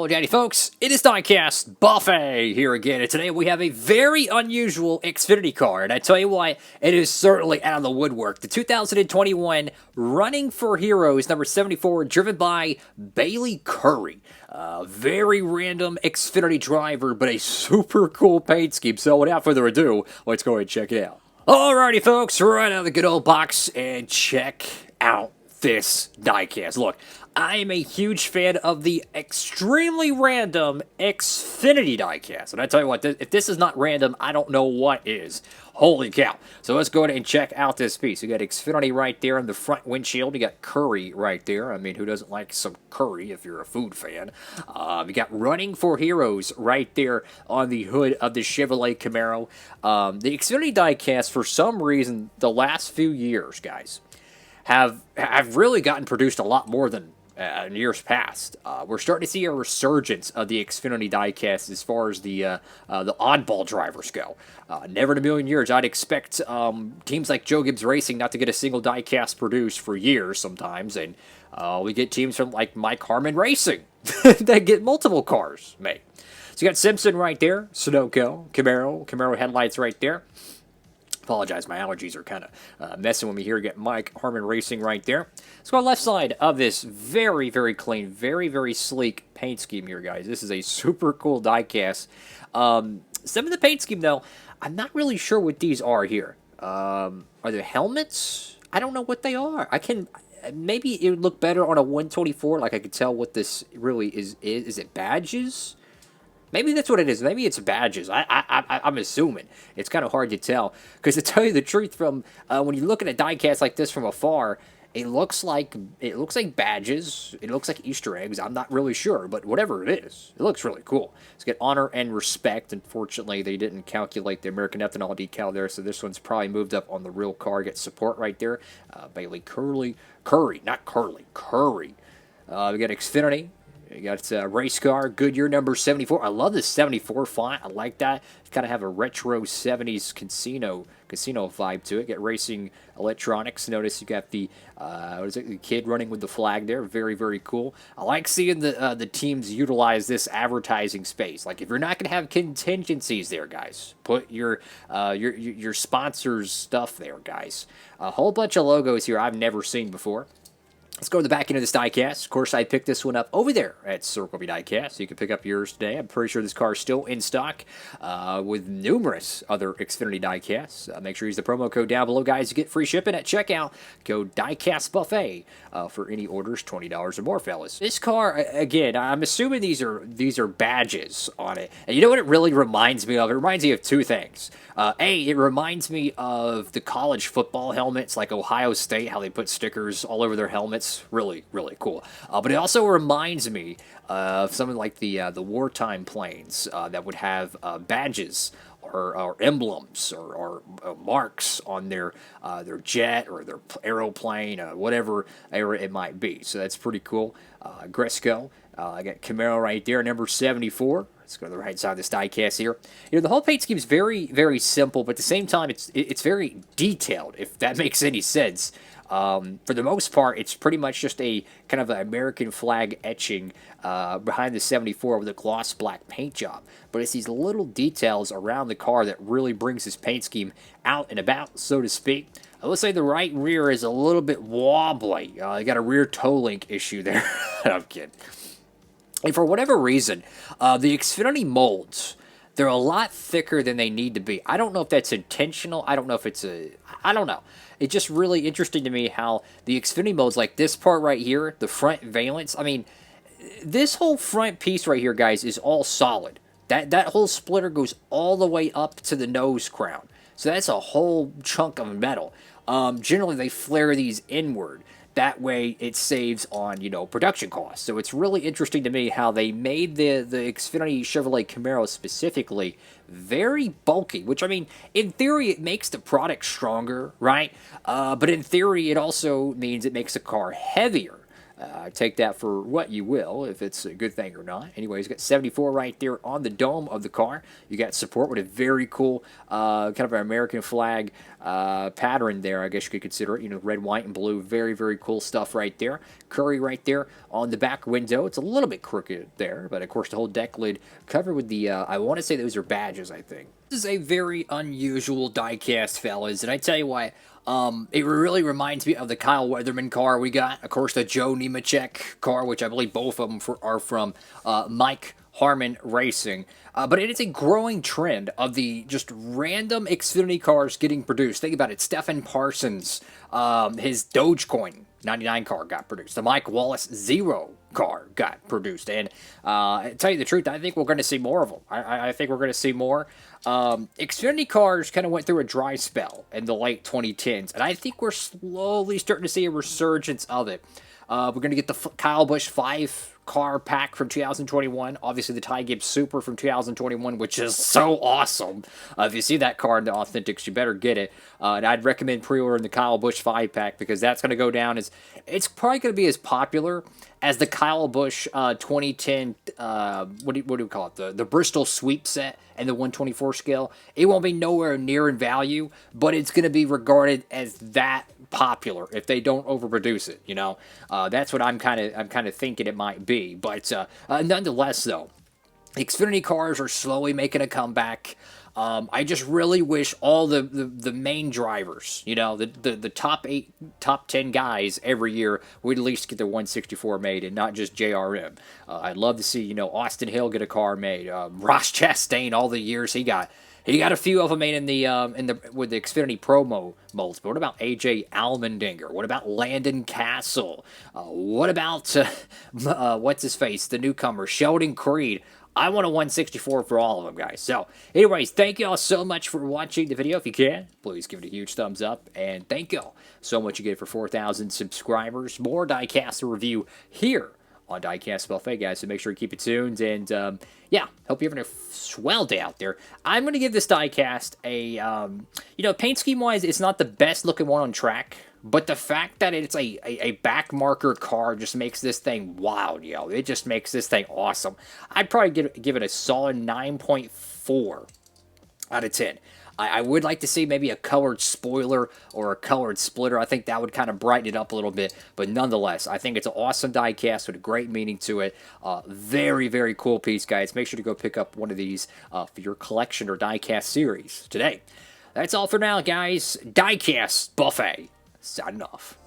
Howdy folks, it is Diecastbuffet here again, and today we have a very unusual Xfinity car, and I tell you why, it is certainly out of the woodwork. The 2021 Running for Heroes number 74, driven by Bayley Curry. Very random Xfinity driver, but a super cool paint scheme, so without further ado, let's go ahead and check it out. Alrighty folks, right out of the good old box, and check out this diecast. Look, I am a huge fan of the extremely random Xfinity diecast. And I tell you what, if this is not random, I don't know what is. Holy cow. So let's go ahead and check out this piece. You got Xfinity right there in the front windshield. You got Curry right there. I mean, who doesn't like some curry if you're a food fan? You got Running for Heroes right there on the hood of the Chevrolet Camaro. The Xfinity diecast, for some reason, the last few years, guys, have really gotten produced a lot more than in years past. We're starting to see a resurgence of the Xfinity diecast as far as the oddball drivers go. Never in a million years I'd expect teams like Joe Gibbs Racing not to get a single diecast produced for years sometimes, and we get teams from like Mike Harmon Racing that get multiple cars made. So you got Simpson right there, Sunoco, Camaro headlights right there. Apologize, my allergies are kind of messing with me here. Get Mike Harmon Racing right there. Let's go on the left side of this very, very clean, very, very sleek paint scheme here, guys. This is a super cool diecast. Some of the paint scheme, though, I'm not really sure what these are here. Are they helmets? I don't know what they are. Maybe it would look better on a 124, like I could tell what this really is. Is it badges? Maybe that's what it is. Maybe it's badges. I'm assuming. It's kind of hard to tell. Because to tell you the truth, from when you look at a diecast like this from afar, it looks like badges. It looks like Easter eggs. I'm not really sure, but whatever it is, it looks really cool. It's got honor and respect. Unfortunately, they didn't calculate the American ethanol decal there, so this one's probably moved up on the real car. Get support right there. Bayley Curry. We got Xfinity. You got race car, Goodyear number 74. I love this 74 font. I like that. It's kind of have a retro 70s casino vibe to it. Get racing electronics. Notice you got the the kid running with the flag there. Very, very cool. I like seeing the teams utilize this advertising space. Like if you're not going to have contingencies there, guys, put your sponsors' stuff there, guys. A whole bunch of logos here I've never seen before. Let's go to the back end of this diecast. Of course, I picked this one up over there at Circle B Diecast, so you can pick up yours today. I'm pretty sure this car is still in stock with numerous other Xfinity diecasts. Make sure you use the promo code down below, guys, to get free shipping at checkout. Code Diecastbuffet for any orders, $20 or more, fellas. This car, again, I'm assuming these are badges on it. And you know what it really reminds me of? It reminds me of two things. It reminds me of the college football helmets, like Ohio State, how they put stickers all over their helmets. Really, really cool. But it also reminds me of something like the wartime planes that would have badges or emblems or marks on their jet or their aeroplane, whatever era it might be. So that's pretty cool. Gresco. I got Camaro right there, number 74. Let's go to the right side of this diecast here. You know, the whole paint scheme is very, very simple, but at the same time, it's very detailed, if that makes any sense. For the most part, it's pretty much just a kind of an American flag etching behind the 74 with a gloss black paint job. But it's these little details around the car that really brings this paint scheme out and about, so to speak. I will say the right rear is a little bit wobbly. You got a rear toe link issue there. I'm kidding. And for whatever reason, the Xfinity molds, they're a lot thicker than they need to be. I don't know if that's intentional. I don't know if it's I don't know. It's just really interesting to me how the Xfinity molds, like this part right here, the front valence, I mean, this whole front piece right here, guys, is all solid. That whole splitter goes all the way up to the nose crown. So that's a whole chunk of metal. Generally, they flare these inward. That way, it saves on, production costs. So it's really interesting to me how they made the Xfinity Chevrolet Camaro specifically very bulky, which, I mean, in theory, it makes the product stronger, right? But in theory, it also means it makes the car heavier. Take that for what you will, if it's a good thing or not. Anyways, got 74 right there on the dome of the car. You got support with a very cool kind of an American flag pattern there, I guess you could consider it. You know, red, white, and blue. Very, very cool stuff right there. Curry right there on the back window. It's a little bit crooked there, but of course the whole deck lid covered with the, I want to say those are badges, I think. This is a very unusual diecast, fellas, and I tell you what, it really reminds me of the Kyle Weatherman car we got. Of course, the Joe Nemechek car, which I believe both of them are from Mike Harmon Racing. But it is a growing trend of the just random Xfinity cars getting produced. Think about it. Stephen Parsons, his Dogecoin 99 car got produced. The Mike Wallace Zero car got produced. And to tell you the truth, I think we're going to see more of them. I think we're going to see more. Xfinity cars kind of went through a dry spell in the late 2010s. And I think we're slowly starting to see a resurgence of it. We're going to get the Kyle Busch 5 car pack from 2021. Obviously, the Ty Gibbs Super from 2021, which is so awesome. If you see that car in the Authentics, you better get it. And I'd recommend pre-ordering the Kyle Busch 5 pack because that's going to go down as it's probably going to be as popular as the Kyle Busch 2010, what do we call it? The Bristol Sweep set and the 124 scale. It won't be nowhere near in value, but it's going to be regarded as that popular if they don't overproduce it. You know, that's what I'm kind of thinking it might be. But nonetheless, though, Xfinity cars are slowly making a comeback. I just really wish all the main drivers, you know, the top 8, top 10 guys every year would at least get their 164 made and not just JRM. I'd love to see, you know, Austin Hill get a car made. Ross Chastain, all the years he got a few of them made with the Xfinity promo molds. But what about AJ Allmendinger? What about Landon Castle? What about what's his face, the newcomer Sheldon Creed? I want a 164 for all of them, guys. So, anyways, thank you all so much for watching the video. If you can, please give it a huge thumbs up. And thank you all so much again for 4,000 subscribers. More diecast to review here on Diecastbuffet, guys. So make sure you keep it tuned. And, yeah, hope you're having a swell day out there. I'm going to give this diecast a, you know, paint scheme-wise, it's not the best-looking one on track. But the fact that it's a back marker car just makes this thing wild, yo. It just makes this thing awesome. I'd probably give it a solid 9.4 out of 10. I would like to see maybe a colored spoiler or a colored splitter. I think that would kind of brighten it up a little bit. But nonetheless, I think it's an awesome diecast with a great meaning to it. Very, very cool piece, guys. Make sure to go pick up one of these for your collection or diecast series today. That's all for now, guys. Diecast Buffet. Signing off.